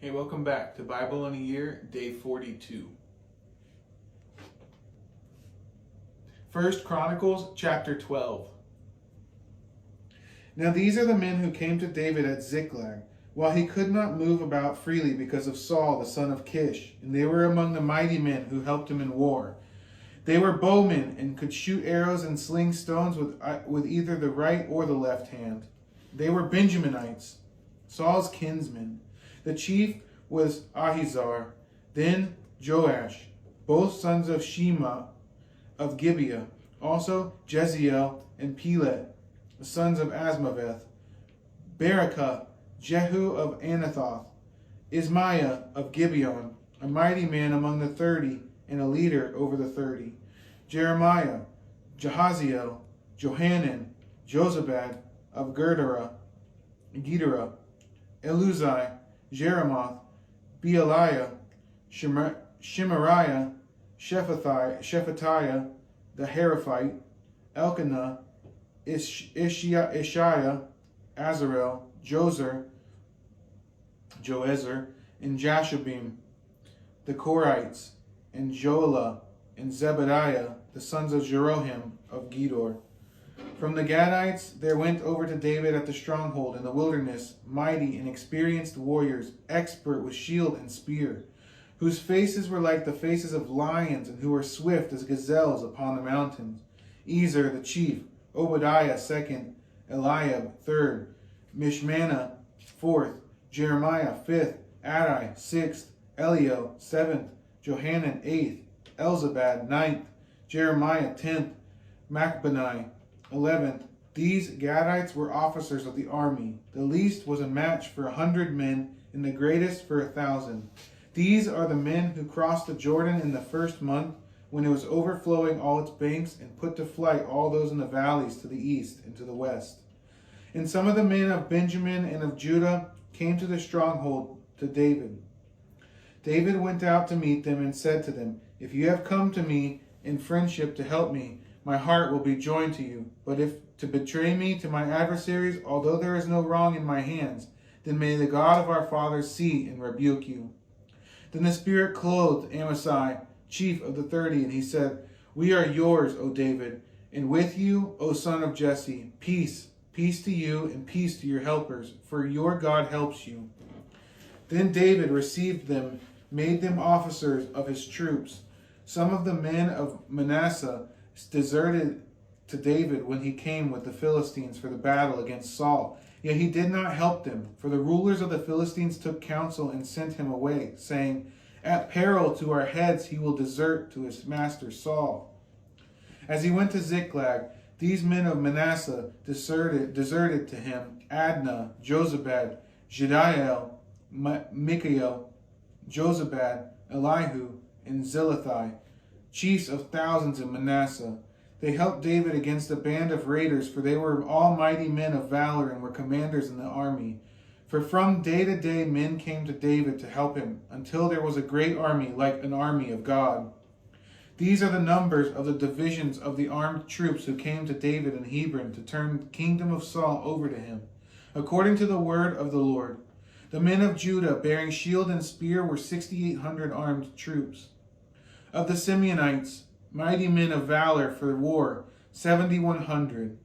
Hey, welcome back to Bible in a Year, Day 42. 1 Chronicles chapter 12. Now these are the men who came to David at Ziklag, while he could not move about freely because of Saul the son of Kish, and they were among the mighty men who helped him in war. They were bowmen and could shoot arrows and sling stones with either the right or the left hand. They were Benjaminites, Saul's kinsmen. The chief was Ahizar, then Joash, both sons of Shema of Gibeah, also Jeziel and Pelet, the sons of Asmaveth, Berekah, Jehu of Anathoth, Ismaiah of Gibeon, a mighty man among the 30 and a leader over the 30, Jeremiah, Jahaziel, Johanan, Jozabad of Gedera, Eluzai, Jeremoth, Bealiah, Shemariah, Shephatiah the Heraphite, Elkanah, Ishiah, Azarel, Joezer, and Jashabim, the Korites, and Joelah, and Zebediah, the sons of Jeroham of Gedor. From the Gadites there went over to David at the stronghold in the wilderness mighty and experienced warriors, expert with shield and spear, whose faces were like the faces of lions and who were swift as gazelles upon the mountains. Ezer the chief, Obadiah second, Eliab third, Mishmana fourth, Jeremiah fifth, Adai sixth, Elio seventh, Johanan eighth, Elzabad ninth, Jeremiah 10th, Macbanai 11th. These Gadites were officers of the army. The least was a match for 100 men, and the greatest for 1,000. These are the men who crossed the Jordan in the first month, when it was overflowing all its banks, and put to flight all those in the valleys to the east and to the west. And some of the men of Benjamin and of Judah came to the stronghold to David. David went out to meet them and said to them, "If you have come to me in friendship to help me, my heart will be joined to you. But if to betray me to my adversaries, although there is no wrong in my hands, then may the God of our fathers see and rebuke you." Then the Spirit clothed Amasai, chief of the 30, and he said, "We are yours, O David, and with you, O son of Jesse. Peace, peace to you, and peace to your helpers, for your God helps you." Then David received them, made them officers of his troops. Some of the men of Manasseh deserted to David when he came with the Philistines for the battle against Saul. Yet he did not help them, for the rulers of the Philistines took counsel and sent him away, saying, "At peril to our heads he will desert to his master Saul." As he went to Ziklag, these men of Manasseh deserted to him: Adnah, Jozabad, Jediael, Mikael, Jozabad, Elihu, and Zilithai, chiefs of thousands in Manasseh. They helped David against a band of raiders, for they were all mighty men of valor and were commanders in the army. For from day to day men came to David to help him, until there was a great army, like an army of God. These are the numbers of the divisions of the armed troops who came to David in Hebron to turn the kingdom of Saul over to him, according to the word of the Lord. The men of Judah, bearing shield and spear, were 6,800 armed troops. Of the Simeonites, mighty men of valor for war, 7,100.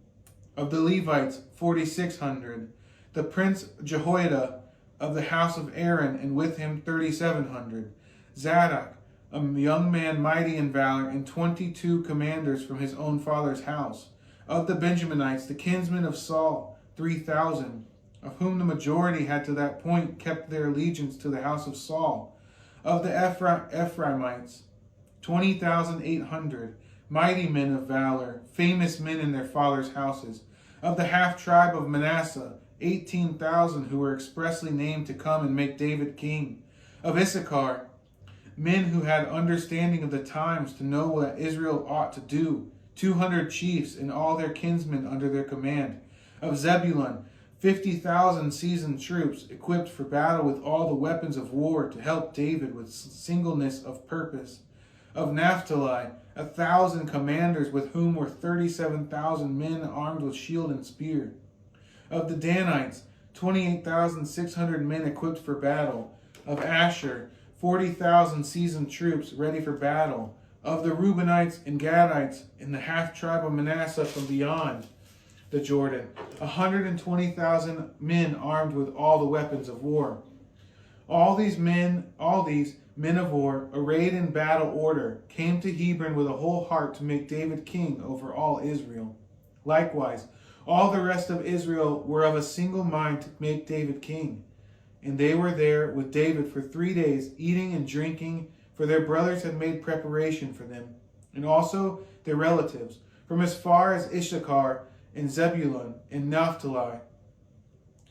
Of the Levites, 4,600. The prince Jehoiada of the house of Aaron, and with him 3,700. Zadok, a young man mighty in valor, and 22 commanders from his own father's house. Of the Benjaminites, the kinsmen of Saul, 3,000, of whom the majority had to that point kept their allegiance to the house of Saul. Of the Ephraimites, 20,800, mighty men of valor, famous men in their fathers' houses. Of the half-tribe of Manasseh, 18,000 who were expressly named to come and make David king. Of Issachar, men who had understanding of the times to know what Israel ought to do, 200 chiefs and all their kinsmen under their command. Of Zebulun, 50,000 seasoned troops, equipped for battle with all the weapons of war to help David with singleness of purpose. Of Naphtali, 1,000 commanders, with whom were 37,000 men armed with shield and spear. Of the Danites, 28,600 men equipped for battle. Of Asher, 40,000 seasoned troops ready for battle. Of the Reubenites and Gadites in the half tribe of Manasseh from beyond the Jordan, 120,000 men armed with all the weapons of war. All these men of war, arrayed in battle order, came to Hebron with a whole heart to make David king over all Israel. Likewise, all the rest of Israel were of a single mind to make David king. And they were there with David for 3 days, eating and drinking, for their brothers had made preparation for them, and also their relatives, from as far as Issachar and Zebulun and Naphtali,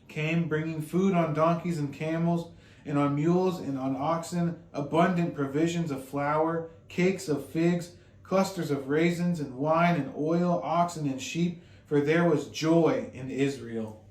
came bringing food on donkeys and camels, and on mules and on oxen, abundant provisions of flour, cakes of figs, clusters of raisins, and wine and oil, oxen and sheep, for there was joy in Israel.